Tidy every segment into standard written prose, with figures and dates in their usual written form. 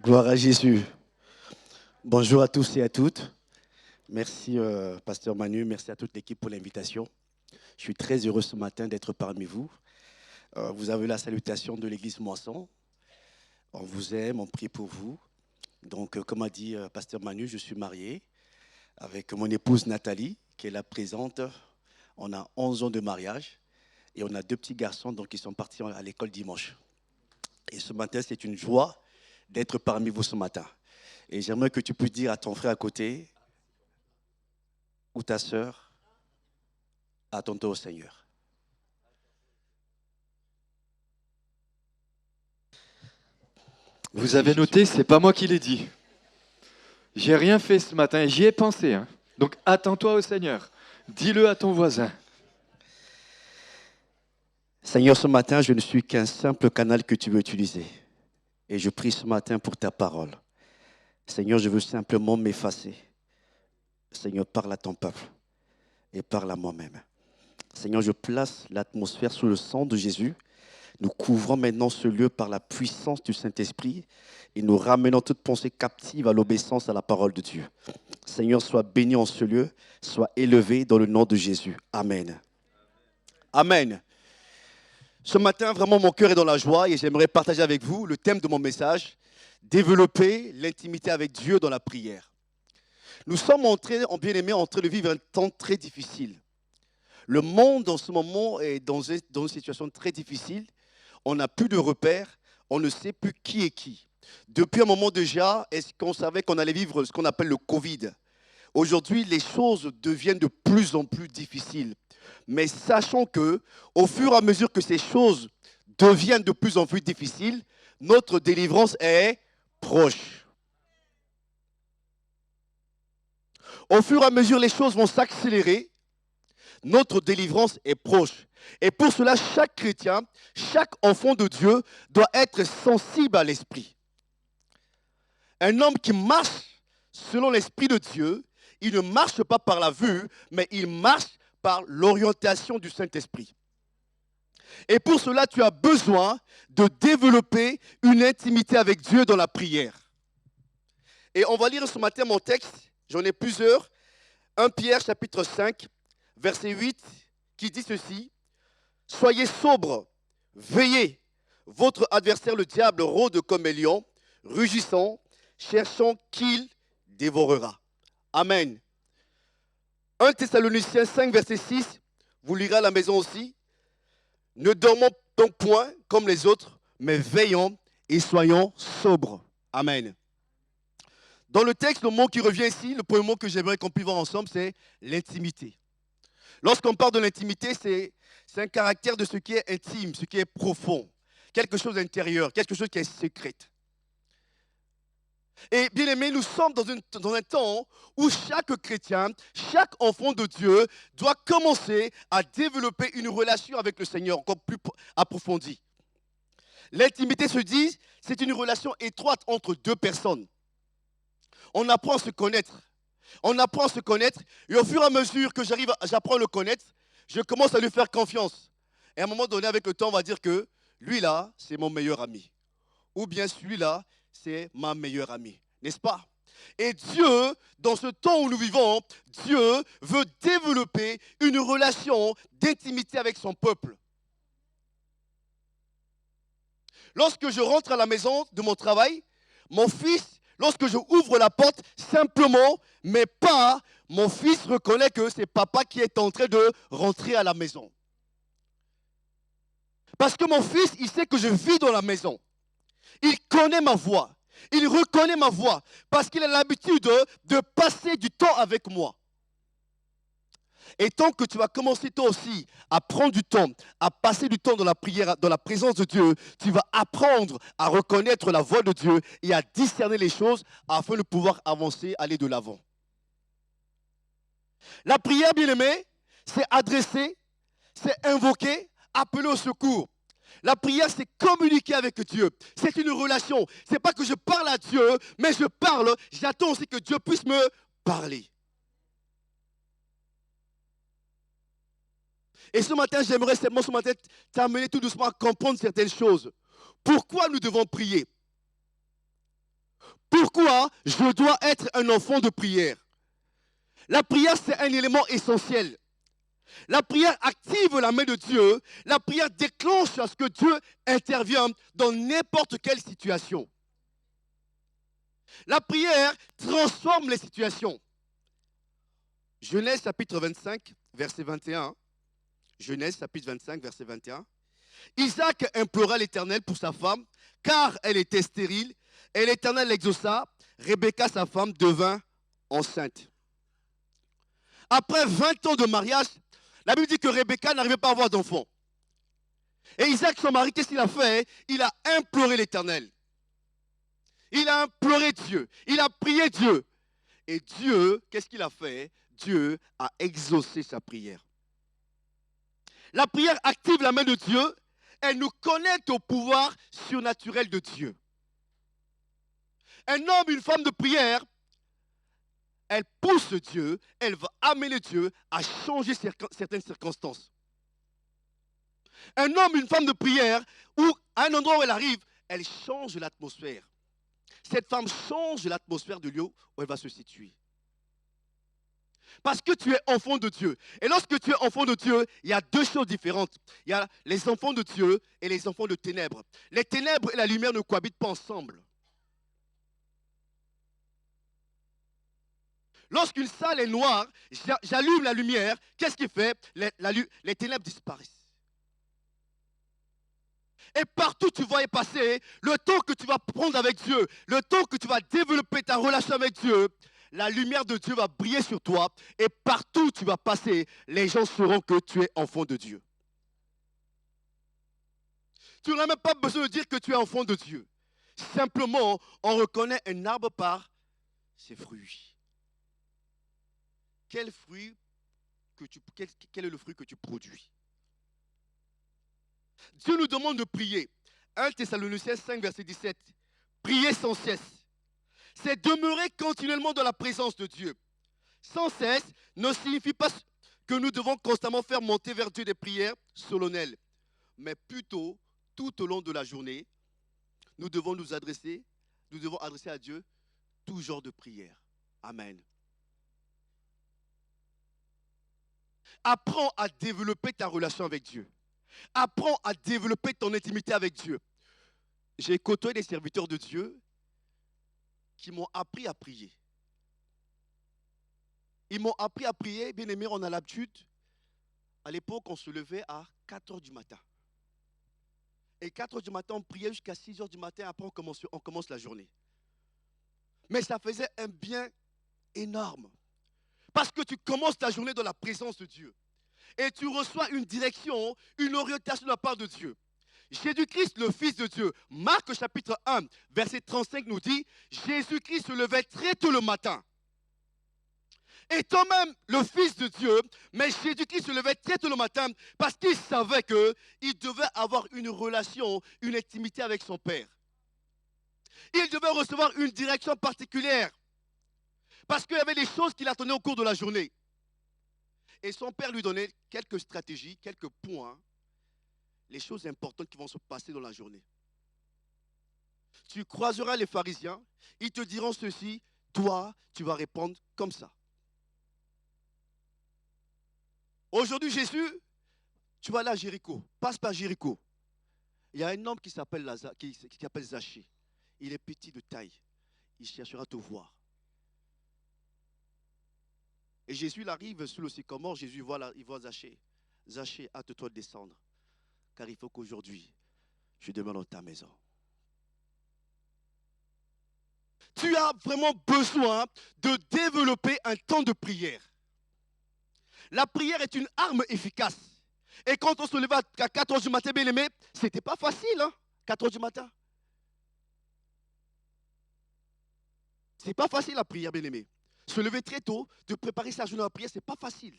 Gloire à Jésus. Bonjour à tous et à toutes. Merci, Pasteur Manu. Merci à toute l'équipe pour l'invitation. Je suis très heureux ce matin d'être parmi vous. Vous avez la salutation de l'église Moisson. On vous aime, on prie pour vous. Donc, comme a dit Pasteur Manu, je suis marié avec mon épouse Nathalie, qui est là présente. On a 11 ans de mariage et on a 2 petits garçons donc, qui sont partis à l'école dimanche. Et ce matin, c'est une joie d'être parmi vous ce matin. Et j'aimerais que tu puisses dire à ton frère à côté ou ta sœur, attends-toi au Seigneur. Vous avez noté, c'est pas moi qui l'ai dit. J'ai rien fait ce matin, j'y ai pensé. Donc attends-toi au Seigneur. Dis-le à ton voisin. Seigneur, ce matin, je ne suis qu'un simple canal que tu veux utiliser. Et je prie ce matin pour ta parole. Seigneur, je veux simplement m'effacer. Seigneur, parle à ton peuple et parle à moi-même. Seigneur, je place l'atmosphère sous le sang de Jésus. Nous couvrons maintenant ce lieu par la puissance du Saint-Esprit et nous ramenons toute pensée captive à l'obéissance à la parole de Dieu. Seigneur, sois béni en ce lieu, sois élevé dans le nom de Jésus. Amen. Amen. Ce matin, vraiment, mon cœur est dans la joie et j'aimerais partager avec vous le thème de mon message, développer l'intimité avec Dieu dans la prière. Nous sommes en train de vivre un temps très difficile. Le monde, en ce moment, est dans une situation très difficile. On n'a plus de repères, on ne sait plus qui est qui. Depuis un moment déjà, est-ce qu'on savait qu'on allait vivre ce qu'on appelle le Covid? Aujourd'hui, les choses deviennent de plus en plus difficiles. Mais sachons que, au fur et à mesure que ces choses deviennent de plus en plus difficiles, notre délivrance est proche. Au fur et à mesure, les choses vont s'accélérer. Notre délivrance est proche. Et pour cela, chaque chrétien, chaque enfant de Dieu doit être sensible à l'esprit. Un homme qui marche selon l'esprit de Dieu, il ne marche pas par la vue, mais il marche par l'orientation du Saint-Esprit. Et pour cela, tu as besoin de développer une intimité avec Dieu dans la prière. Et on va lire ce matin mon texte, j'en ai plusieurs. 1 Pierre chapitre 5, verset 8, qui dit ceci. « Soyez sobres, veillez. Votre adversaire le diable rôde comme un lion, rugissant, cherchant qu'il dévorera. » Amen. 1 Thessaloniciens 5, verset 6, vous lirez à la maison aussi. « Ne dormons donc point comme les autres, mais veillons et soyons sobres. » Amen. Dans le texte, le mot qui revient ici, le premier mot que j'aimerais qu'on puisse voir ensemble, c'est l'intimité. Lorsqu'on parle de l'intimité, c'est un caractère de ce qui est intime, ce qui est profond, quelque chose d'intérieur, quelque chose qui est secret. Et bien aimé, nous sommes dans un temps où chaque chrétien, chaque enfant de Dieu doit commencer à développer une relation avec le Seigneur encore plus approfondie. L'intimité se dit, c'est une relation étroite entre deux personnes. On apprend à se connaître. On apprend à se connaître et au fur et à mesure que j'apprends à le connaître, je commence à lui faire confiance. Et à un moment donné, avec le temps, on va dire que lui là, c'est mon meilleur ami. Ou bien celui-là, c'est ma meilleure amie. N'est-ce pas? Et Dieu, dans ce temps où nous vivons, Dieu veut développer une relation d'intimité avec son peuple. Lorsque je rentre à la maison de mon travail, mon fils, lorsque je ouvre la porte, simplement, mais pas, mon fils reconnaît que c'est papa qui est en train de rentrer à la maison. Parce que mon fils, il sait que je vis dans la maison. Il connaît ma voix. Il reconnaît ma voix. Parce qu'il a l'habitude de passer du temps avec moi. Et tant que tu vas commencer toi aussi à prendre du temps, à passer du temps dans la prière, dans la présence de Dieu, tu vas apprendre à reconnaître la voix de Dieu et à discerner les choses afin de pouvoir avancer, aller de l'avant. La prière, bien-aimée, c'est adresser, c'est invoquer, appeler au secours. La prière, c'est communiquer avec Dieu. C'est une relation. Ce n'est pas que je parle à Dieu, mais je parle. J'attends aussi que Dieu puisse me parler. Et ce matin, j'aimerais seulement t'amener tout doucement à comprendre certaines choses. Pourquoi nous devons prier? Pourquoi je dois être un enfant de prière? La prière, c'est un élément essentiel. La prière active la main de Dieu. La prière déclenche à ce que Dieu intervienne dans n'importe quelle situation. La prière transforme les situations. Genèse chapitre 25, verset 21. Genèse chapitre 25, verset 21. Isaac implora l'Éternel pour sa femme, car elle était stérile, et l'Éternel l'exauça. Rebecca, sa femme, devint enceinte. Après 20 ans de mariage, la Bible dit que Rebecca n'arrivait pas à avoir d'enfant. Et Isaac, son mari, qu'est-ce qu'il a fait? Il a imploré l'Éternel. Il a imploré Dieu. Il a prié Dieu. Et Dieu, qu'est-ce qu'il a fait? Dieu a exaucé sa prière. La prière active la main de Dieu. Elle nous connecte au pouvoir surnaturel de Dieu. Un homme, une femme de prière, elle pousse Dieu, elle va amener Dieu à changer certaines circonstances. Un homme, une femme de prière, où à un endroit où elle arrive, elle change l'atmosphère. Cette femme change l'atmosphère du lieu où elle va se situer. Parce que tu es enfant de Dieu. Et lorsque tu es enfant de Dieu, il y a deux choses différentes. Il y a les enfants de Dieu et les enfants de ténèbres. Les ténèbres et la lumière ne cohabitent pas ensemble. Lorsqu'une salle est noire, j'allume la lumière. Qu'est-ce qui fait? Les ténèbres disparaissent. Et partout tu vas y passer, le temps que tu vas prendre avec Dieu, le temps que tu vas développer ta relation avec Dieu, la lumière de Dieu va briller sur toi. Et partout où tu vas passer, les gens sauront que tu es enfant de Dieu. Tu n'as même pas besoin de dire que tu es enfant de Dieu. Simplement, on reconnaît un arbre par ses fruits. Quel est le fruit que tu produis? Dieu nous demande de prier. 1 Thessaloniciens 5, verset 17. Priez sans cesse. C'est demeurer continuellement dans la présence de Dieu. Sans cesse ne signifie pas que nous devons constamment faire monter vers Dieu des prières solennelles. Mais plutôt, tout au long de la journée, nous devons adresser à Dieu tout genre de prières. Amen. Apprends à développer ta relation avec Dieu. Apprends à développer ton intimité avec Dieu. J'ai côtoyé des serviteurs de Dieu qui m'ont appris à prier. Ils m'ont appris à prier, bien aimé, on a l'habitude. À l'époque, on se levait à 4 heures du matin. Et 4 heures du matin, on priait jusqu'à 6 heures du matin, après on commence la journée. Mais ça faisait un bien énorme. Parce que tu commences ta journée dans la présence de Dieu. Et tu reçois une direction, une orientation de la part de Dieu. Jésus-Christ, le Fils de Dieu, Marc chapitre 1, verset 35 nous dit, Jésus-Christ se levait très tôt le matin. Étant même le Fils de Dieu, mais Jésus-Christ se levait très tôt le matin parce qu'il savait qu'il devait avoir une relation, une intimité avec son Père. Il devait recevoir une direction particulière parce qu'il y avait des choses qu'il attendait au cours de la journée. Et son Père lui donnait quelques stratégies, quelques points, les choses importantes qui vont se passer dans la journée. Tu croiseras les pharisiens, ils te diront ceci, toi, tu vas répondre comme ça. Aujourd'hui, Jésus, tu vas aller à Jéricho, passe par Jéricho. Il y a un homme qui s'appelle Zachée. Il est petit de taille. Il cherchera à te voir. Et Jésus il arrive sur le sycomore, il voit Zachée. Zachée, hâte-toi de descendre. Car il faut qu'aujourd'hui, je demeure dans ta maison. Tu as vraiment besoin de développer un temps de prière. La prière est une arme efficace. Et quand on se levait à 4 heures du matin, bien aimé, c'était pas facile, hein, 4 heures du matin. C'est pas facile la prière, bien aimé. Se lever très tôt, de préparer sa journée à la prière, c'est pas facile.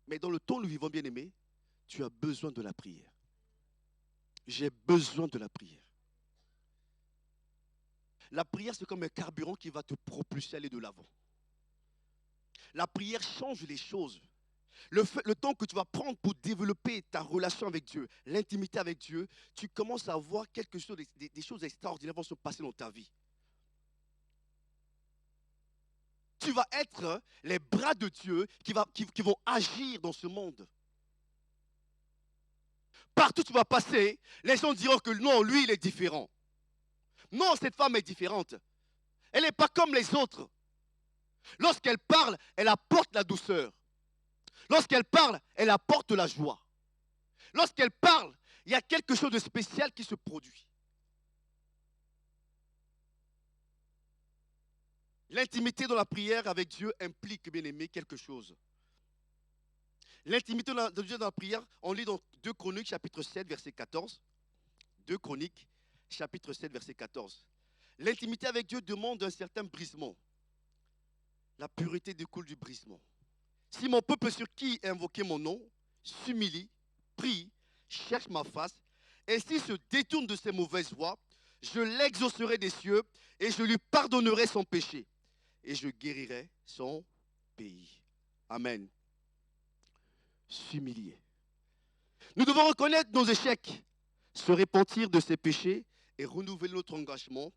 Mais dans le temps où nous vivons, bien aimé, tu as besoin de la prière. J'ai besoin de la prière. La prière, c'est comme un carburant qui va te propulser à aller de l'avant. La prière change les choses. Le temps que tu vas prendre pour développer ta relation avec Dieu, l'intimité avec Dieu, tu commences à voir quelque chose, des choses extraordinaires vont se passer dans ta vie. Tu vas être les bras de Dieu qui vont agir dans ce monde. Partout où tu vas passer, les gens diront que non, lui, il est différent. Non, cette femme est différente. Elle n'est pas comme les autres. Lorsqu'elle parle, elle apporte la douceur. Lorsqu'elle parle, elle apporte la joie. Lorsqu'elle parle, il y a quelque chose de spécial qui se produit. L'intimité dans la prière avec Dieu implique, bien aimé, quelque chose. L'intimité de Dieu dans la prière, on lit dans 2 Chroniques, chapitre 7, verset 14. 2 Chroniques, chapitre 7, verset 14. L'intimité avec Dieu demande un certain brisement. La pureté découle du brisement. Si mon peuple sur qui est invoqué mon nom s'humilie, prie, cherche ma face, et s'il se détourne de ses mauvaises voies, je l'exaucerai des cieux et je lui pardonnerai son péché et je guérirai son pays. Amen. S'humilier. Nous devons reconnaître nos échecs, se repentir de ses péchés et renouveler notre engagement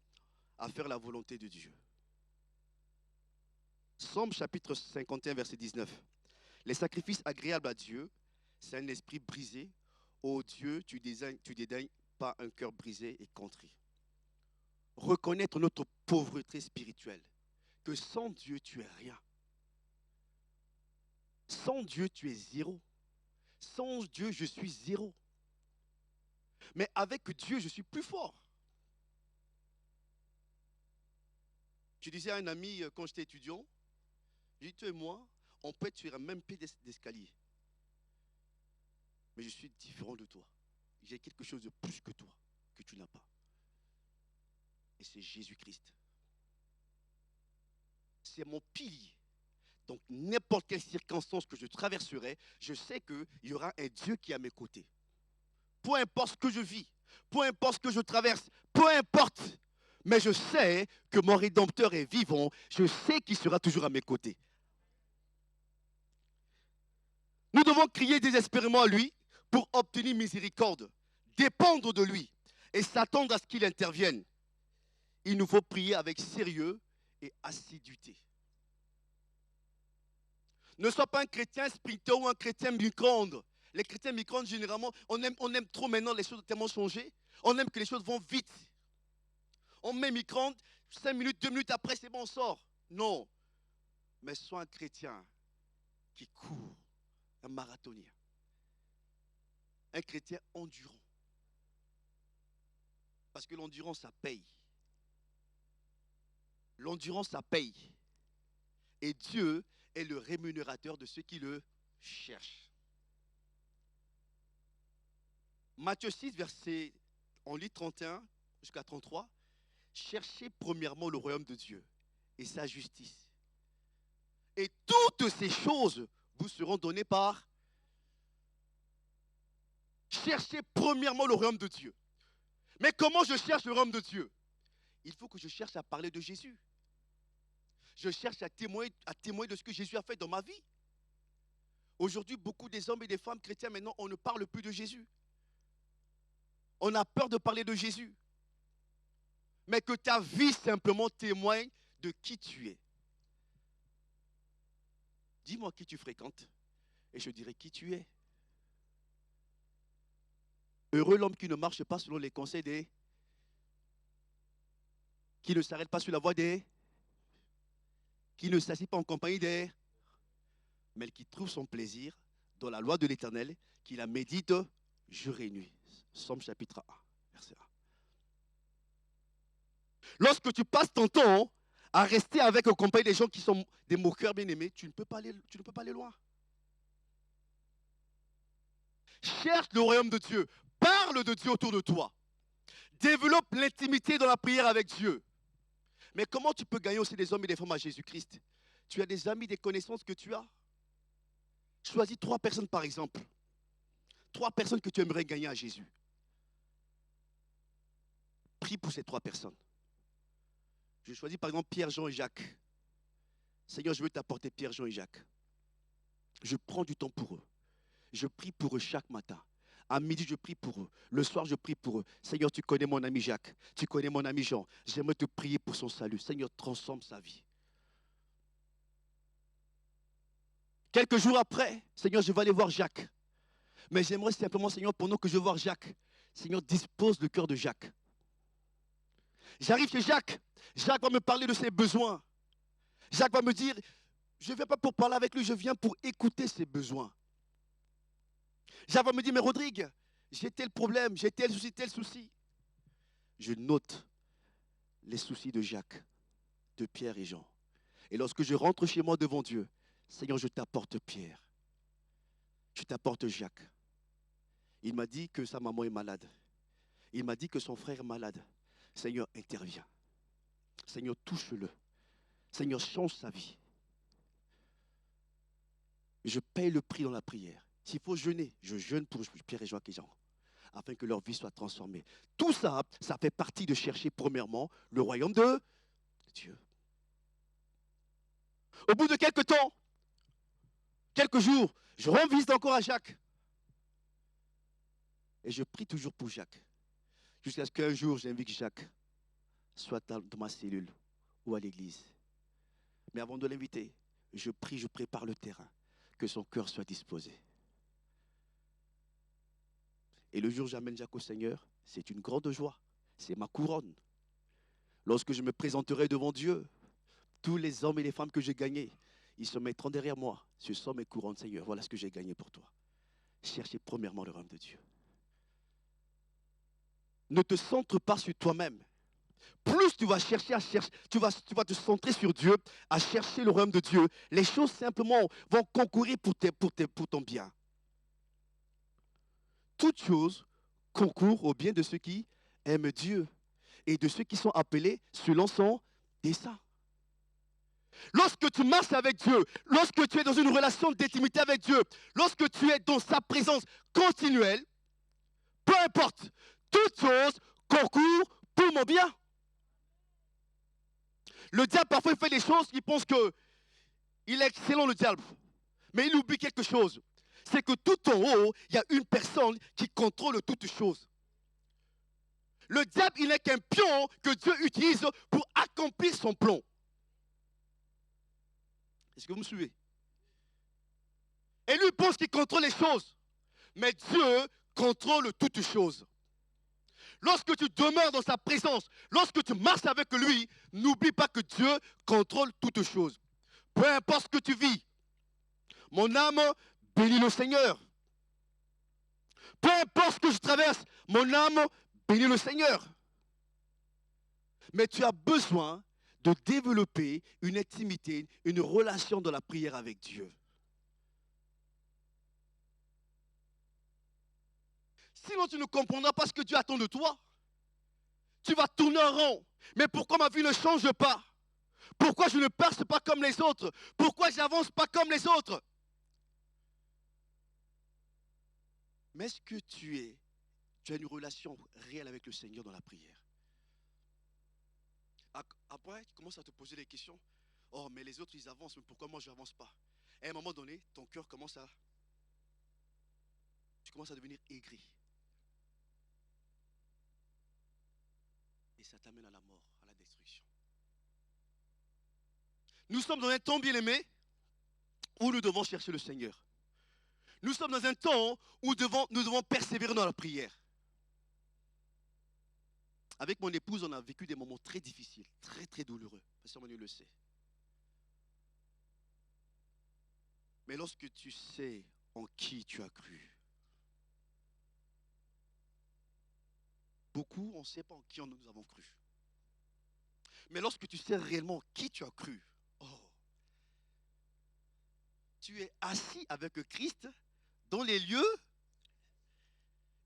à faire la volonté de Dieu. Psaume chapitre 51, verset 19. Les sacrifices agréables à Dieu, c'est un esprit brisé. Ô Dieu, tu dédaignes pas un cœur brisé et contrit. Reconnaître notre pauvreté spirituelle, que sans Dieu, tu es rien. Sans Dieu, tu es zéro. Sans Dieu, je suis zéro. Mais avec Dieu, je suis plus fort. Je disais à un ami quand j'étais étudiant, je dis, toi et moi, on peut être sur un même pied d'escalier. Mais je suis différent de toi. J'ai quelque chose de plus que toi, que tu n'as pas. Et c'est Jésus-Christ. C'est mon pilier. Donc, n'importe quelle circonstance que je traverserai, je sais qu'il y aura un Dieu qui est à mes côtés. Peu importe ce que je vis, peu importe ce que je traverse, peu importe. Mais je sais que mon Rédempteur est vivant. Je sais qu'il sera toujours à mes côtés. Nous devons crier désespérément à lui pour obtenir miséricorde, dépendre de lui et s'attendre à ce qu'il intervienne. Il nous faut prier avec sérieux et assiduité. Ne sois pas un chrétien sprinter ou un chrétien micro-ondes. Les chrétiens micro-ondes, généralement, on aime trop maintenant les choses ont tellement changé. On aime que les choses vont vite. On met micro-ondes, 5 minutes, 2 minutes après, c'est bon, on sort. Non. Mais sois un chrétien qui court, un marathonien. Un chrétien endurant. Parce que l'endurance, ça paye. L'endurance, ça paye. Et Dieu est le rémunérateur de ceux qui le cherchent. Matthieu 6, verset, on lit 31 jusqu'à 33. Cherchez premièrement le royaume de Dieu et sa justice. Et toutes ces choses vous seront données par... Cherchez premièrement le royaume de Dieu. Mais comment je cherche le royaume de Dieu? Il faut que je cherche à parler de Jésus. Je cherche à témoigner de ce que Jésus a fait dans ma vie. Aujourd'hui, beaucoup des hommes et des femmes chrétiens, maintenant, on ne parle plus de Jésus. On a peur de parler de Jésus. Mais que ta vie simplement témoigne de qui tu es. Dis-moi qui tu fréquentes et je dirai qui tu es. Heureux l'homme qui ne marche pas selon les conseils des... Qui ne s'arrête pas sur la voie des... Qui ne s'assied pas en compagnie des... Mais qui trouve son plaisir dans la loi de l'Éternel, qui la médite jour et nuit. Psaume chapitre 1, verset 1. Lorsque tu passes ton temps à rester avec en compagnie des gens qui sont des moqueurs bien-aimés, tu ne peux pas aller loin. Cherche le royaume de Dieu. Parle de Dieu autour de toi. Développe l'intimité dans la prière avec Dieu. Mais comment tu peux gagner aussi des hommes et des femmes à Jésus-Christ? Tu as des amis, des connaissances que tu as. Choisis 3 personnes par exemple. 3 personnes que tu aimerais gagner à Jésus. Prie pour ces 3 personnes. Je choisis par exemple Pierre, Jean et Jacques. Seigneur, je veux t'apporter Pierre, Jean et Jacques. Je prends du temps pour eux. Je prie pour eux chaque matin. À midi, je prie pour eux. Le soir, je prie pour eux. Seigneur, tu connais mon ami Jacques. Tu connais mon ami Jean. J'aimerais te prier pour son salut. Seigneur, transforme sa vie. Quelques jours après, Seigneur, je vais aller voir Jacques. Mais j'aimerais simplement, Seigneur, pendant que je vais voir Jacques, Seigneur, dispose le cœur de Jacques. J'arrive chez Jacques. Jacques va me parler de ses besoins. Jacques va me dire, je ne viens pas pour parler avec lui, je viens pour écouter ses besoins. Jacques va me dire, mais Rodrigue, j'ai tel problème, j'ai tel souci, tel souci. Je note les soucis de Jacques, de Pierre et Jean. Et lorsque je rentre chez moi devant Dieu, Seigneur, je t'apporte Pierre. Je t'apporte Jacques. Il m'a dit que sa maman est malade. Il m'a dit que son frère est malade. Seigneur, interviens. Seigneur, touche-le. Seigneur, change sa vie. Je paye le prix dans la prière. S'il faut jeûner, je jeûne pour Pierre et Jacques et Jean, afin que leur vie soit transformée. Tout ça, ça fait partie de chercher premièrement le royaume de Dieu. Au bout de quelques temps, quelques jours, je rends visite encore à Jacques. Et je prie toujours pour Jacques. Jusqu'à ce qu'un jour, j'invite Jacques, soit dans ma cellule ou à l'église. Mais avant de l'inviter, je prie, je prépare le terrain, que son cœur soit disposé. Et le jour où j'amène Jacques au Seigneur, c'est une grande joie. C'est ma couronne. Lorsque je me présenterai devant Dieu, tous les hommes et les femmes que j'ai gagnés, ils se mettront derrière moi. Ce sont mes couronnes, Seigneur. Voilà ce que j'ai gagné pour toi. Cherchez premièrement le royaume de Dieu. Ne te centre pas sur toi-même. Plus tu vas chercher tu vas te centrer sur Dieu, à chercher le royaume de Dieu, les choses simplement vont concourir pour ton bien. Toutes choses concourent au bien de ceux qui aiment Dieu et de ceux qui sont appelés selon son dessein. Lorsque tu marches avec Dieu, lorsque tu es dans une relation d'intimité avec Dieu, lorsque tu es dans sa présence continuelle, peu importe, toutes choses concourent pour mon bien. Le diable, parfois, il fait des choses, il pense qu'il est excellent, le diable. Mais il oublie quelque chose. C'est que tout en haut, il y a une personne qui contrôle toutes choses. Le diable, il n'est qu'un pion que Dieu utilise pour accomplir son plan. Est-ce que vous me suivez? Et lui pense qu'il contrôle les choses. Mais Dieu contrôle toutes choses. Lorsque tu demeures dans sa présence, lorsque tu marches avec lui, n'oublie pas que Dieu contrôle toutes choses. Peu importe ce que tu vis, mon âme bénit le Seigneur. Peu importe ce que je traverse, mon âme bénit le Seigneur. Mais tu as besoin de développer une intimité, une relation dans la prière avec Dieu. Sinon, tu ne comprendras pas ce que Dieu attend de toi. Tu vas tourner en rond. Mais pourquoi ma vie ne change pas? Pourquoi je ne perce pas comme les autres? Pourquoi je n'avance pas comme les autres? Mais est-ce que tu as une relation réelle avec le Seigneur dans la prière? Après, tu commences à te poser des questions. Oh, mais les autres, ils avancent, mais pourquoi moi, je n'avance pas? Et à un moment donné, ton cœur commence à... Tu commences à devenir aigri. Et ça t'amène à la mort, à la destruction. Nous sommes dans un temps, bien aimé, où nous devons chercher le Seigneur. Nous sommes dans un temps où nous devons persévérer dans la prière. Avec mon épouse, on a vécu des moments très difficiles, très très douloureux. Pasteur Manu le sait. Mais lorsque tu sais en qui tu as cru, beaucoup, on ne sait pas en qui nous avons cru. Mais lorsque tu sais réellement en qui tu as cru, oh, tu es assis avec Christ dans les lieux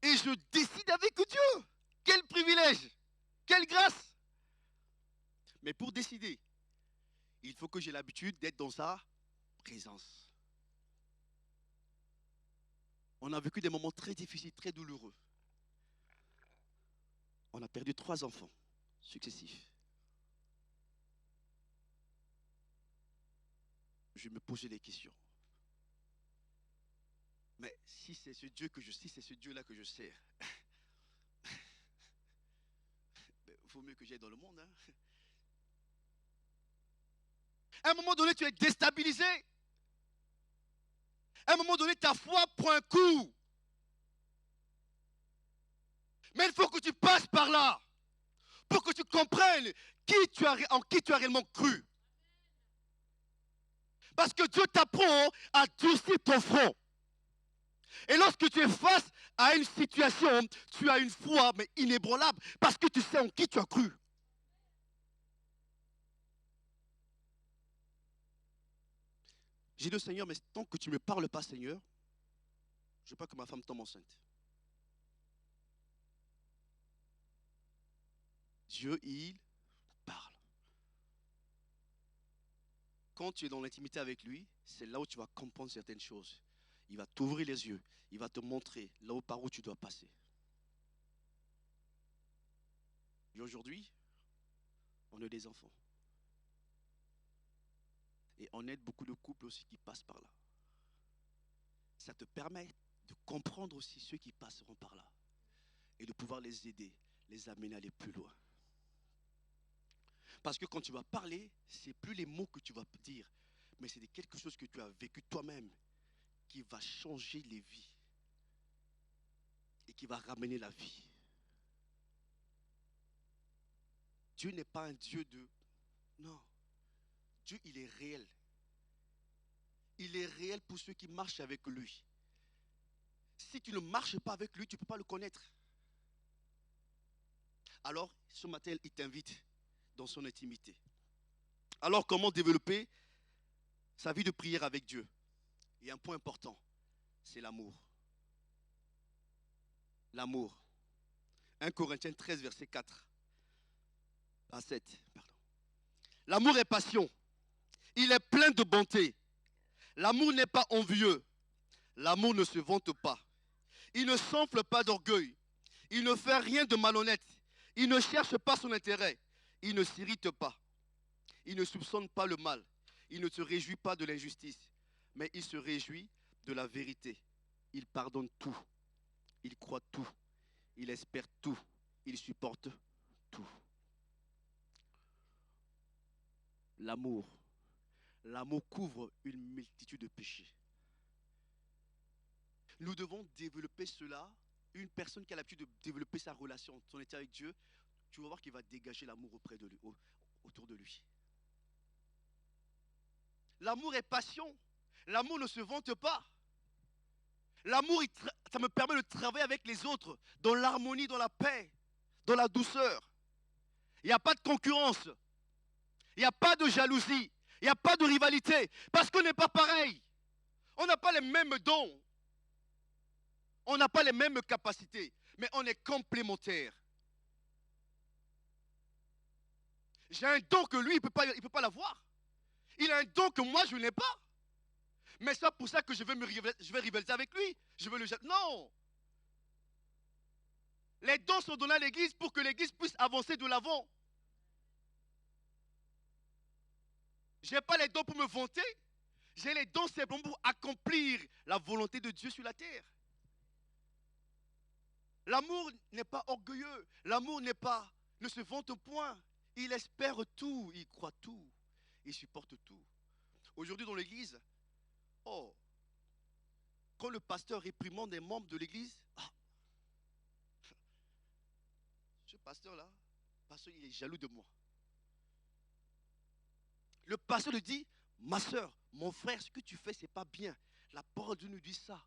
et je décide avec Dieu. Quel privilège! Quelle grâce! Mais pour décider, il faut que j'ai l'habitude d'être dans sa présence. On a vécu des moments très difficiles, très douloureux. On a perdu 3 enfants successifs. Je me posais des questions. Mais si c'est ce Dieu que je, si c'est ce Dieu-là que je sers, il vaut mieux que j'aille dans le monde. Hein. À un moment donné, tu es déstabilisé. À un moment donné, ta foi prend un coup. Mais il faut que tu passes par là pour que tu comprennes en qui tu as réellement cru. Parce que Dieu t'apprend à durcir ton front. Et lorsque tu es face à une situation, tu as une foi mais inébranlable parce que tu sais en qui tu as cru. J'ai dit au Seigneur, mais tant que tu ne me parles pas, Seigneur, je ne veux pas que ma femme tombe enceinte. Dieu, il parle. Quand tu es dans l'intimité avec lui, c'est là où tu vas comprendre certaines choses. Il va t'ouvrir les yeux. Il va te montrer là où par où tu dois passer. Et aujourd'hui, on a des enfants. Et on aide beaucoup de couples aussi qui passent par là. Ça te permet de comprendre aussi ceux qui passeront par là. Et de pouvoir les aider, les amener à aller plus loin. Parce que quand tu vas parler, ce n'est plus les mots que tu vas dire, mais c'est quelque chose que tu as vécu toi-même qui va changer les vies et qui va ramener la vie. Dieu n'est pas un Dieu de... Non. Dieu, il est réel. Il est réel pour ceux qui marchent avec lui. Si tu ne marches pas avec lui, tu ne peux pas le connaître. Alors, ce matin, il t'invite dans son intimité. Alors, comment développer sa vie de prière avec Dieu? Il y a un point important, c'est l'amour. L'amour. 1 Corinthiens 13, verset 4 à 7. Pardon. L'amour est passion. Il est plein de bonté. L'amour n'est pas envieux. L'amour ne se vante pas. Il ne s'enfle pas d'orgueil. Il ne fait rien de malhonnête. Il ne cherche pas son intérêt. Il ne s'irrite pas. Il ne soupçonne pas le mal. Il ne se réjouit pas de l'injustice. Mais il se réjouit de la vérité. Il pardonne tout. Il croit tout. Il espère tout. Il supporte tout. L'amour. L'amour couvre une multitude de péchés. Nous devons développer cela. Une personne qui a l'habitude de développer sa relation, son état avec Dieu, tu vas voir qu'il va dégager l'amour auprès de lui, autour de lui. L'amour est passion. L'amour ne se vante pas. L'amour, ça me permet de travailler avec les autres dans l'harmonie, dans la paix, dans la douceur. Il n'y a pas de concurrence. Il n'y a pas de jalousie. Il n'y a pas de rivalité. Parce qu'on n'est pas pareil. On n'a pas les mêmes dons. On n'a pas les mêmes capacités. Mais on est complémentaires. J'ai un don que lui, il ne peut pas l'avoir. Il a un don que moi, je n'ai pas. Mais c'est pour ça que je vais rivaliser avec lui. Je veux le... Non. Les dons sont donnés à l'église pour que l'église puisse avancer de l'avant. Je n'ai pas les dons pour me vanter. J'ai les dons simplement pour accomplir la volonté de Dieu sur la terre. L'amour n'est pas orgueilleux. L'amour ne se vante point. Il espère tout. Il croit tout. Il supporte tout. Aujourd'hui dans l'église, quand le pasteur réprimande des membres de l'église, ce pasteur-là, il est jaloux de moi. Le pasteur lui dit, ma soeur, mon frère, ce que tu fais, ce n'est pas bien. La parole de Dieu nous dit ça.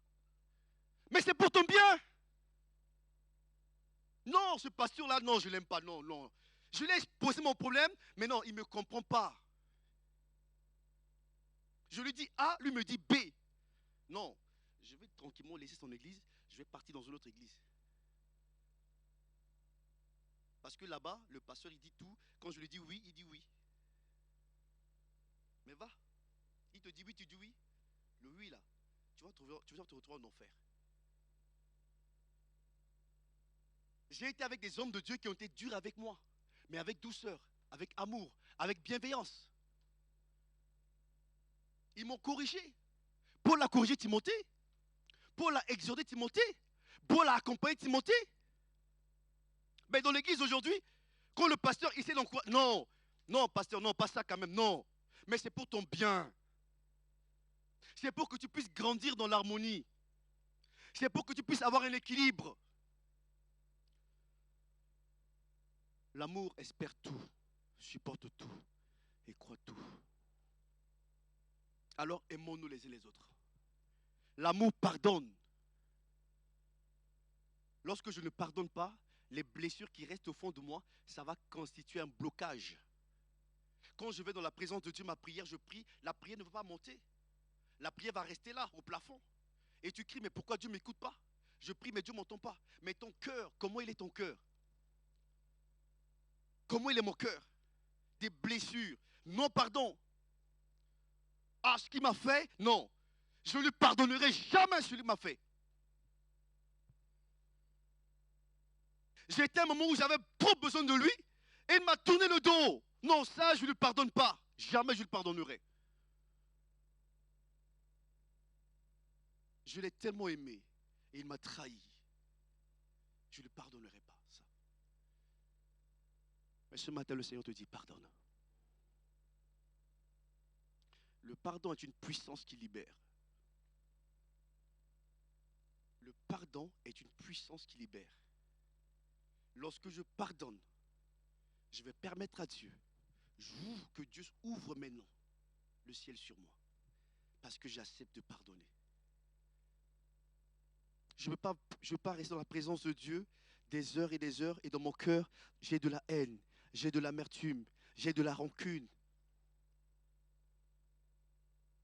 Mais c'est pour ton bien. Non, ce pasteur-là, non, je ne l'aime pas. Non, non. Je laisse poser mon problème, mais non, il ne me comprend pas. Je lui dis A, lui me dit B. Non, je vais tranquillement laisser son église, je vais partir dans une autre église. Parce que là-bas, le pasteur, il dit tout. Quand je lui dis oui, il dit oui. Mais va. Il te dit oui, tu dis oui. Le oui, là, tu vas te retrouver en enfer. J'ai été avec des hommes de Dieu qui ont été durs avec moi, mais avec douceur, avec amour, avec bienveillance. Ils m'ont corrigé. Paul a corrigé Timothée. Paul a exhorté Timothée. Paul a accompagné Timothée. Mais dans l'église aujourd'hui, quand le pasteur, il sait dans quoi? Non, non, pasteur, non, pas ça quand même, non. Mais c'est pour ton bien. C'est pour que tu puisses grandir dans l'harmonie. C'est pour que tu puisses avoir un équilibre. L'amour espère tout, supporte tout et croit tout. Alors aimons-nous les uns les autres. L'amour pardonne. Lorsque je ne pardonne pas, les blessures qui restent au fond de moi, ça va constituer un blocage. Quand je vais dans la présence de Dieu, ma prière, je prie, la prière ne va pas monter. La prière va rester là, au plafond. Et tu cries, mais pourquoi Dieu ne m'écoute pas? Je prie, mais Dieu ne m'entend pas. Mais ton cœur, comment il est ton cœur? Comment il est mon cœur? Des blessures. Non, pardon. Ah, ce qu'il m'a fait, non. Je ne lui pardonnerai jamais ce qu'il m'a fait. J'étais à un moment où j'avais trop besoin de lui et il m'a tourné le dos. Non, ça, je ne lui pardonne pas. Jamais je le pardonnerai. Je l'ai tellement aimé et il m'a trahi. Je ne lui pardonnerai pas ça. Mais ce matin, le Seigneur te dit pardonne. Le pardon est une puissance qui libère. Le pardon est une puissance qui libère. Lorsque je pardonne, je vais permettre à Dieu, que Dieu ouvre maintenant le ciel sur moi. Parce que j'accepte de pardonner. Je ne veux pas rester dans la présence de Dieu des heures et dans mon cœur, j'ai de la haine, j'ai de l'amertume, j'ai de la rancune.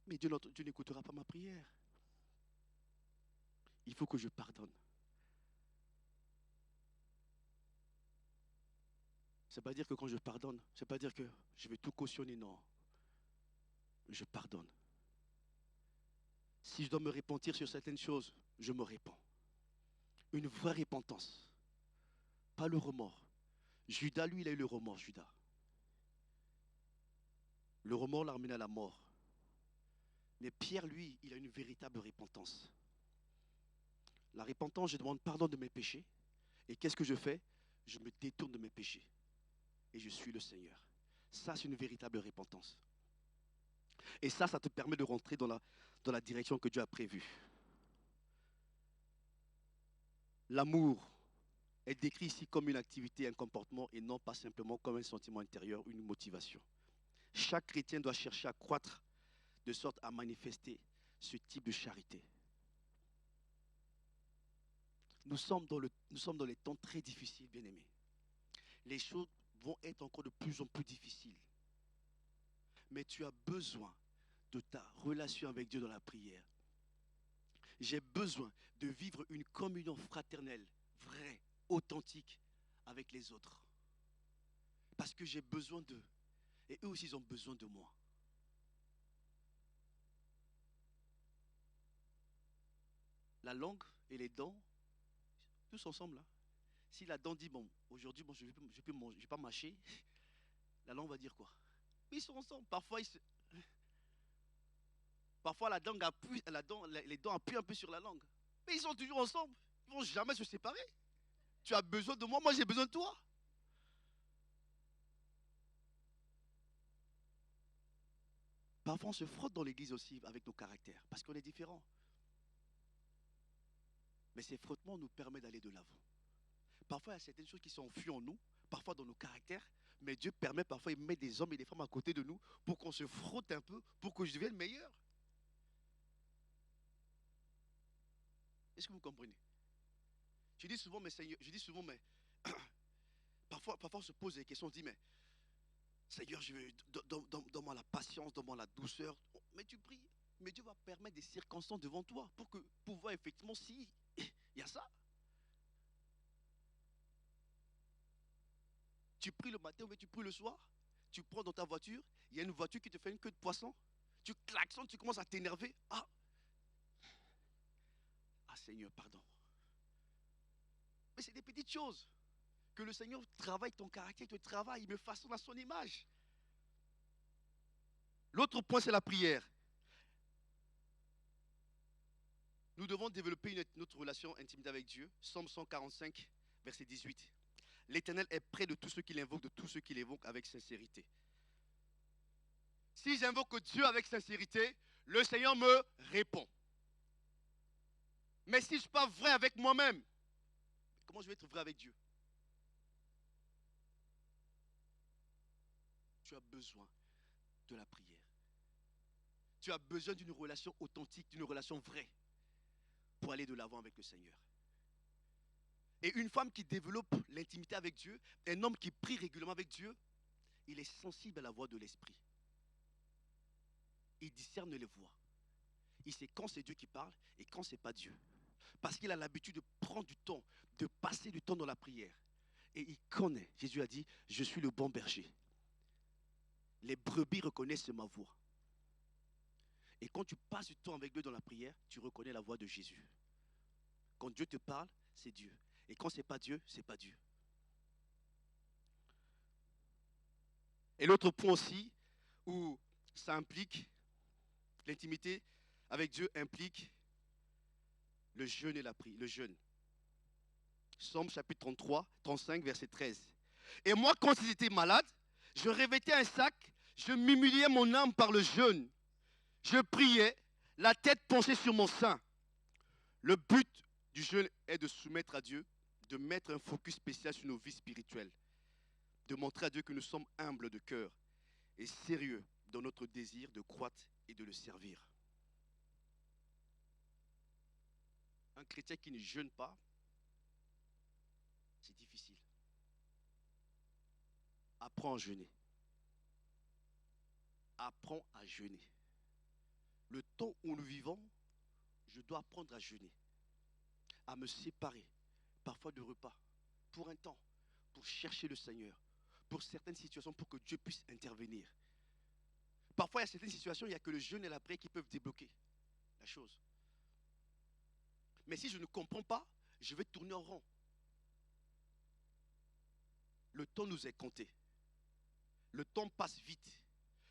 Mais Dieu n'écoutera pas ma prière. Il faut que je pardonne. Ça ne veut pas dire que quand je pardonne, ça ne veut pas dire que je vais tout cautionner, non. Je pardonne. Si je dois me repentir sur certaines choses, je me répands. Une vraie repentance. Pas le remords. Judas, lui, il a eu le remords, Judas. Le remords l'a ramené à la mort. Mais Pierre, lui, il a une véritable repentance. La repentance, je demande pardon de mes péchés. Et qu'est-ce que je fais? Je me détourne de mes péchés. Et je suis le Seigneur. Ça, c'est une véritable repentance. Et ça te permet de rentrer dans la direction que Dieu a prévue. L'amour est décrit ici comme une activité, un comportement et non pas simplement comme un sentiment intérieur, une motivation. Chaque chrétien doit chercher à croître de sorte à manifester ce type de charité. Nous sommes dans les temps très difficiles, bien-aimés. Les choses vont être encore de plus en plus difficiles. Mais tu as besoin de ta relation avec Dieu dans la prière. J'ai besoin de vivre une communion fraternelle, vraie, authentique avec les autres. Parce que j'ai besoin d'eux. Et eux aussi, ils ont besoin de moi. La langue et les dents, tous ensemble. Là. Si la dent dit, bon, aujourd'hui, bon, je ne vais pas mâcher, la langue va dire quoi? Mais ils sont ensemble. Parfois la langue appuie, les dents appuient un peu sur la langue. Mais ils sont toujours ensemble. Ils ne vont jamais se séparer. Tu as besoin de moi, moi j'ai besoin de toi. Parfois on se frotte dans l'église aussi avec nos caractères, parce qu'on est différents. Mais ces frottements nous permettent d'aller de l'avant. Parfois il y a certaines choses qui sont enfuies en nous, parfois dans nos caractères, mais Dieu permet parfois, il met des hommes et des femmes à côté de nous pour qu'on se frotte un peu, pour que je devienne meilleur. Est-ce que vous comprenez? Je dis souvent, mais Seigneur, parfois on se pose des questions, on se dit, mais Seigneur, donne-moi la patience, donne-moi la douceur. Mais tu pries, mais Dieu va permettre des circonstances devant toi pour pouvoir effectivement, si il y a ça. Tu pries le matin, mais tu pries le soir. Tu prends dans ta voiture, il y a une voiture qui te fait une queue de poisson. Tu klaxonnes, tu commences à t'énerver. Ah Seigneur, pardon. Mais c'est des petites choses. Que le Seigneur travaille ton caractère, te travaille, il me façonne à son image. L'autre point, c'est la prière. Nous devons développer notre relation intimité avec Dieu. Psaume 145, verset 18. L'Éternel est près de tous ceux qui l'invoquent, de tous ceux qui l'invoquent avec sincérité. Si j'invoque Dieu avec sincérité, le Seigneur me répond. Mais si je ne suis pas vrai avec moi-même, comment je vais être vrai avec Dieu? Tu as besoin de la prière. Tu as besoin d'une relation authentique, d'une relation vraie pour aller de l'avant avec le Seigneur. Et une femme qui développe l'intimité avec Dieu, un homme qui prie régulièrement avec Dieu, il est sensible à la voix de l'Esprit. Il discerne les voix. Il sait quand c'est Dieu qui parle et quand c'est pas Dieu. Parce qu'il a l'habitude de prendre du temps, de passer du temps dans la prière. Et il connaît. Jésus a dit, je suis le bon berger. Les brebis reconnaissent ma voix. Et quand tu passes du temps avec Dieu dans la prière, tu reconnais la voix de Jésus. Quand Dieu te parle, c'est Dieu. Et quand c'est pas Dieu, c'est pas Dieu. Et l'autre point aussi, où ça implique, l'intimité avec Dieu implique le jeûne et la prière, le jeûne. Psaume chapitre 33, 35, verset 13. Et moi, quand j'étais malade, je revêtais un sac, je m'humiliais mon âme par le jeûne. Je priais, la tête penchée sur mon sein. Le but du jeûne est de soumettre à Dieu, de mettre un focus spécial sur nos vies spirituelles, de montrer à Dieu que nous sommes humbles de cœur et sérieux dans notre désir de croître et de le servir. Un chrétien qui ne jeûne pas, c'est difficile. Apprends à jeûner. Apprends à jeûner. Le temps où nous vivons, je dois apprendre à jeûner, à me séparer, parfois de repas, pour un temps, pour chercher le Seigneur, pour certaines situations, pour que Dieu puisse intervenir. Parfois, il y a certaines situations, il n'y a que le jeûne et la prière qui peuvent débloquer la chose. Mais si je ne comprends pas, je vais tourner en rond. Le temps nous est compté. Le temps passe vite.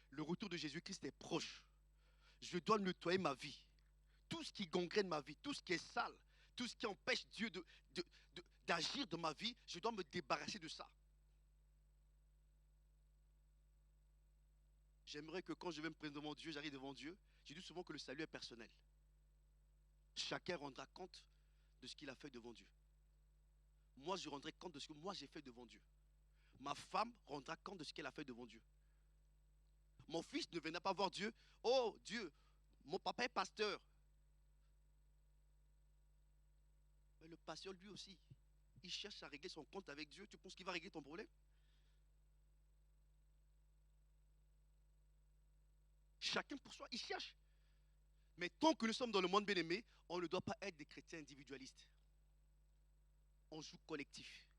Le retour de Jésus-Christ est proche. Je dois nettoyer ma vie. Tout ce qui gangrène ma vie, tout ce qui est sale, tout ce qui empêche Dieu d'agir dans ma vie, je dois me débarrasser de ça. J'aimerais que quand je vais me présenter devant Dieu, j'arrive devant Dieu, je dis souvent que le salut est personnel. Chacun rendra compte de ce qu'il a fait devant Dieu. Moi, je rendrai compte de ce que moi j'ai fait devant Dieu. Ma femme rendra compte de ce qu'elle a fait devant Dieu. Mon fils ne viendra pas voir Dieu. Oh Dieu, mon papa est pasteur. Mais le pasteur lui aussi, il cherche à régler son compte avec Dieu. Tu penses qu'il va régler ton problème? Chacun pour soi, il cherche. Mais tant que nous sommes dans le monde bien-aimé, on ne doit pas être des chrétiens individualistes. On joue collectif.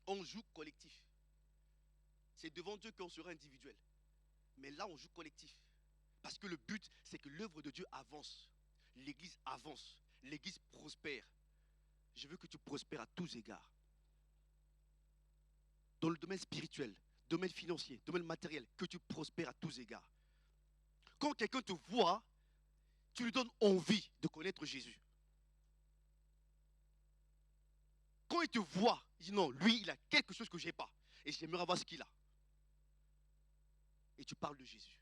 On joue collectif. C'est devant Dieu qu'on sera individuel. Mais là, on joue collectif. Parce que le but, c'est que l'œuvre de Dieu avance. L'église avance. L'église prospère. Je veux que tu prospères à tous égards. Dans le domaine spirituel, domaine financier, domaine matériel, que tu prospères à tous égards. Quand quelqu'un te voit, tu lui donnes envie de connaître Jésus. Quand il te voit, il dit non, lui, il a quelque chose que je n'ai pas. Et j'aimerais avoir ce qu'il a. Et tu parles de Jésus.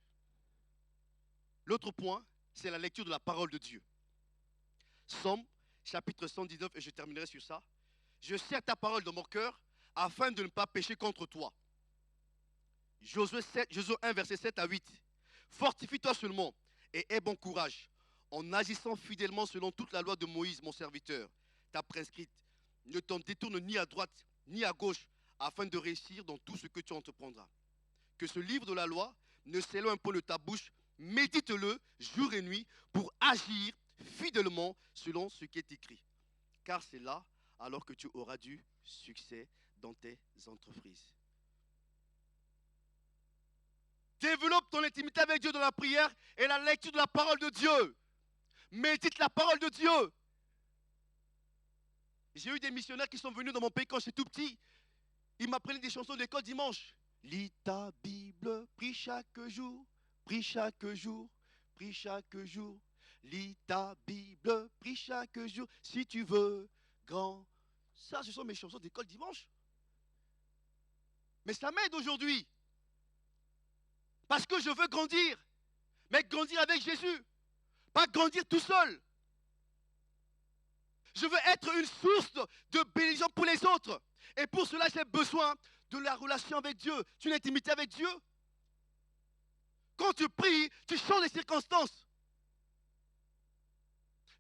L'autre point, c'est la lecture de la parole de Dieu. Psaume, chapitre 119, et je terminerai sur ça. Je serre ta parole dans mon cœur, afin de ne pas pécher contre toi. Josué 1, verset 7 à 8. Fortifie-toi seulement et aie bon courage, en agissant fidèlement selon toute la loi de Moïse, mon serviteur, t'a prescrite. Ne t'en détourne ni à droite ni à gauche, afin de réussir dans tout ce que tu entreprendras. Que ce livre de la loi ne s'éloigne pas de ta bouche, médite-le jour et nuit pour agir fidèlement selon ce qui est écrit. Car c'est là alors que tu auras du succès dans tes entreprises. Développe ton intimité avec Dieu dans la prière et la lecture de la parole de Dieu. Médite la parole de Dieu. J'ai eu des missionnaires qui sont venus dans mon pays quand j'étais tout petit. Ils m'apprenaient des chansons d'école dimanche. Lis ta Bible, prie chaque jour, prie chaque jour, prie chaque jour. Lis ta Bible, prie chaque jour si tu veux. Grand. Ça, ce sont mes chansons d'école dimanche. Mais ça m'aide aujourd'hui. Parce que je veux grandir. Mais grandir avec Jésus. Pas grandir tout seul. Je veux être une source de bénédiction pour les autres. Et pour cela, j'ai besoin de la relation avec Dieu, d'une intimité avec Dieu. Quand tu pries, tu changes les circonstances.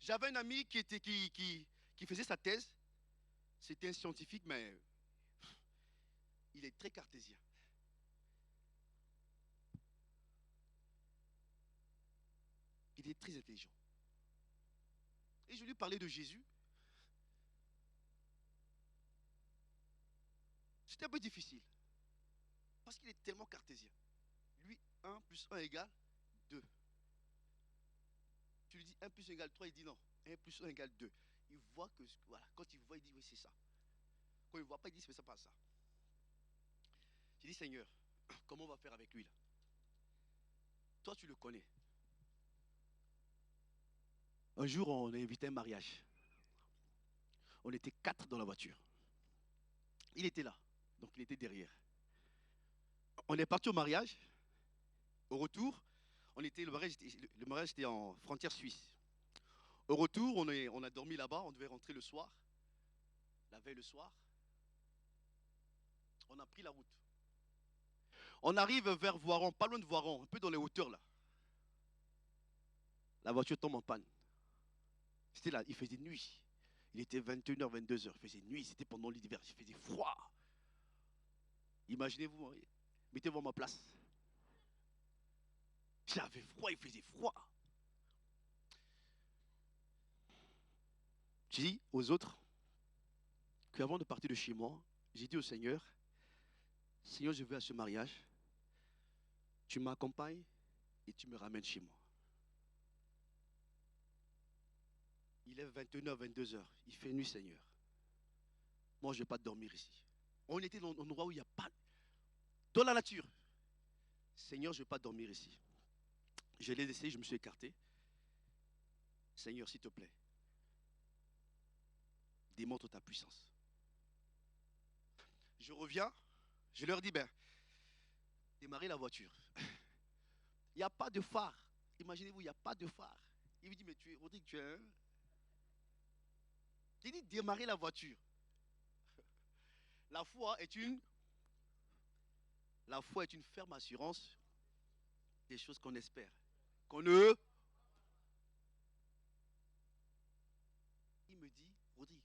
J'avais un ami qui faisait sa thèse. C'était un scientifique, mais il est très cartésien. Il est très intelligent. Et je lui parlais de Jésus. C'était un peu difficile. Parce qu'il est tellement cartésien. Lui, 1 plus 1 égale 2. Tu lui dis 1 plus 1 égale 3, il dit non. 1 plus 1 égale 2. Il voit que, voilà, quand il voit, il dit oui, c'est ça. Quand il ne voit pas, il dit c'est ça, pas ça. J'ai dit Seigneur, comment on va faire avec lui là? Toi, tu le connais. Un jour, on a invité un mariage. On était 4 dans la voiture. Il était là, donc il était derrière. On est parti au mariage. Au retour, le mariage était en frontière suisse. Au retour, on a dormi là-bas, on devait rentrer le soir. La veille le soir. On a pris la route. On arrive vers Voiron, pas loin de Voiron, un peu dans les hauteurs là. La voiture tombe en panne. C'était là, il faisait nuit. Il était 21h, 22h, il faisait nuit, c'était pendant l'hiver, il faisait froid. Imaginez-vous, mettez-vous à ma place. J'avais froid, il faisait froid. J'ai dit aux autres qu'avant de partir de chez moi, j'ai dit au Seigneur, Seigneur, je vais à ce mariage, tu m'accompagnes et tu me ramènes chez moi. Il est 21h, 22h, il fait nuit, Seigneur. Moi, je ne vais pas dormir ici. On était dans un endroit où il n'y a pas... Dans la nature. Seigneur, je ne vais pas dormir ici. Je l'ai laissé, je me suis écarté. Seigneur, s'il te plaît, démontre ta puissance. Je reviens, je leur dis, démarrez la voiture. Il n'y a pas de phare. Imaginez-vous, il n'y a pas de phare. Il me dit, mais Rodrigue, tu es un... J'ai dit, démarrez la voiture. La foi est une ferme assurance des choses qu'on espère. Qu'on ne... Il me dit, Rodrigue,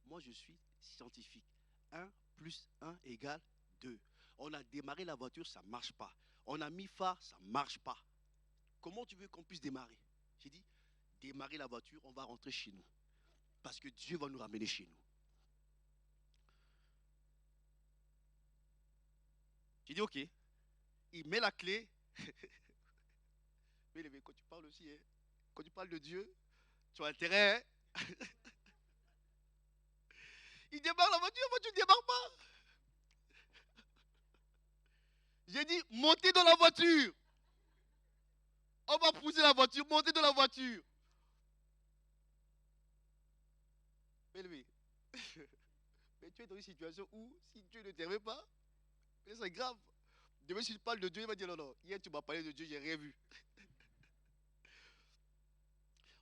moi je suis scientifique. 1 plus 1 égale 2. On a démarré la voiture, ça ne marche pas. On a mis phare, ça ne marche pas. Comment tu veux qu'on puisse démarrer? J'ai dit, démarrer la voiture, on va rentrer chez nous. Parce que Dieu va nous ramener chez nous. J'ai dit, ok. Il met la clé. Mais quand tu parles aussi, quand tu parles de Dieu, tu as intérêt. Il démarre la voiture ne démarre pas. J'ai dit, montez dans la voiture. On va pousser la voiture, montez dans la voiture. Mais tu es dans une situation où, si Dieu ne t'aimait pas, c'est grave. Demain, si tu parles de Dieu, il va dire non, non. Hier, tu m'as parlé de Dieu, j'ai rien vu.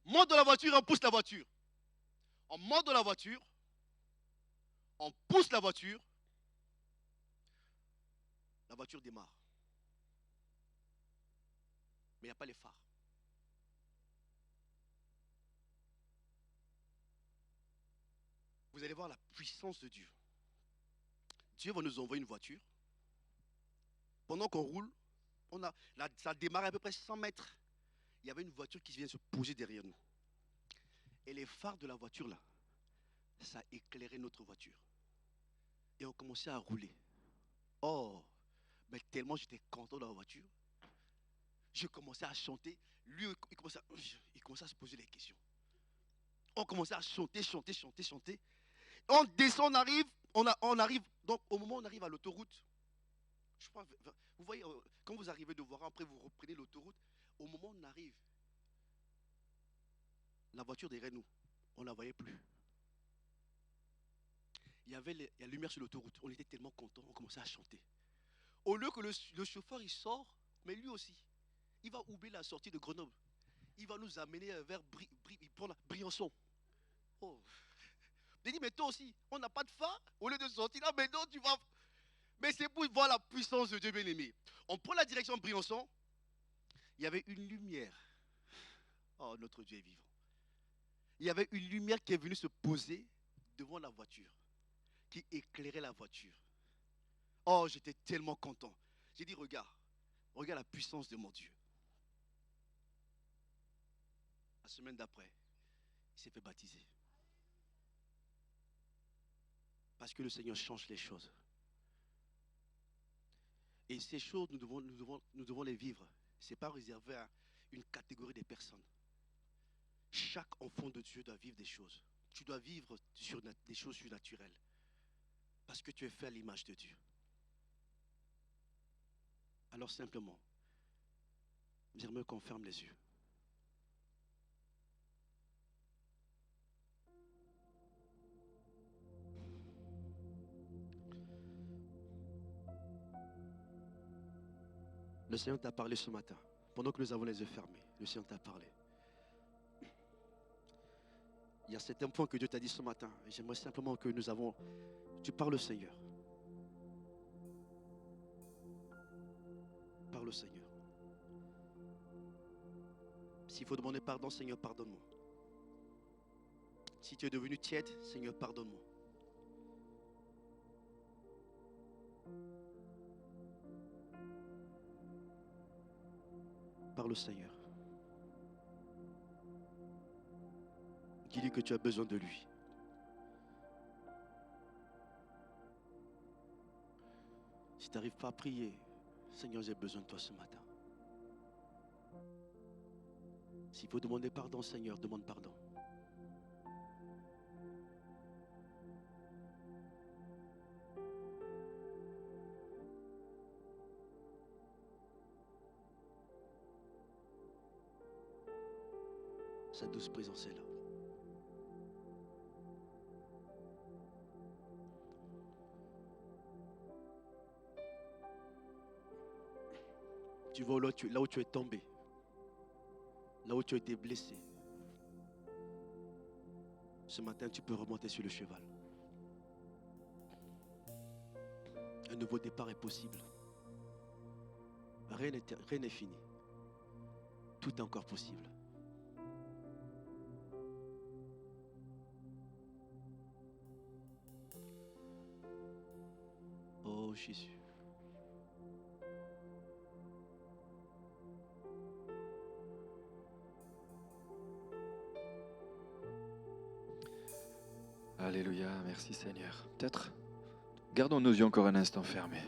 Monte dans la voiture, on pousse la voiture. On monte dans la voiture, on pousse la voiture démarre. Mais il n'y a pas les phares. Vous allez voir la puissance de Dieu. Dieu va nous envoyer une voiture. Pendant qu'on roule, ça démarre à peu près 100 mètres. Il y avait une voiture qui vient se poser derrière nous. Et les phares de la voiture là, ça éclairait notre voiture. Et on commençait à rouler. Oh, mais tellement j'étais content dans la voiture. Je commençais à chanter. Lui, il commençait à se poser des questions. On commençait à chanter. On descend, on arrive. Donc, au moment où on arrive à l'autoroute, je crois, vous voyez, quand vous arrivez de Voiron, après vous reprenez l'autoroute, au moment où on arrive, la voiture derrière nous, on ne la voyait plus. Il y avait la lumière sur l'autoroute. On était tellement contents, on commençait à chanter. Au lieu que le chauffeur, il sort, mais lui aussi, il va oublier la sortie de Grenoble. Il va nous amener vers Briançon. Oh. J'ai dit, mais toi aussi, on n'a pas de phare. Au lieu de sortir là, mais non, tu vas... Mais c'est pour voir la puissance de Dieu bien-aimé. On prend la direction de Briançon. Il y avait une lumière. Oh, notre Dieu est vivant. Il y avait une lumière qui est venue se poser devant la voiture, qui éclairait la voiture. Oh, j'étais tellement content. J'ai dit, regarde la puissance de mon Dieu. La semaine d'après, il s'est fait baptiser. Parce que le Seigneur change les choses. Et ces choses, nous devons les vivre. Ce n'est pas réservé à une catégorie de personnes. Chaque enfant de Dieu doit vivre des choses. Tu dois vivre des choses surnaturelles. Parce que tu es fait à l'image de Dieu. Alors simplement, j'aimerais qu'on ferme les yeux. Le Seigneur t'a parlé ce matin. Pendant que nous avons les yeux fermés, le Seigneur t'a parlé. Il y a certains points que Dieu t'a dit ce matin. Et j'aimerais simplement que tu parles au Seigneur. Parle au Seigneur. S'il faut demander pardon, Seigneur, pardonne-moi. Si tu es devenu tiède, Seigneur, pardonne-moi. Parle au Seigneur. Dis-lui que tu as besoin de lui. Si tu n'arrives pas à prier, Seigneur, j'ai besoin de toi ce matin. S'il faut demander pardon, Seigneur, demande pardon. Sa douce présence est là. Tu vois là où tu es tombé, là où tu as été blessé. Ce matin, tu peux remonter sur le cheval. Un nouveau départ est possible. Rien n'est fini. Tout est encore possible. Oh Jésus. Alléluia, merci Seigneur. Peut-être, gardons nos yeux encore un instant fermés.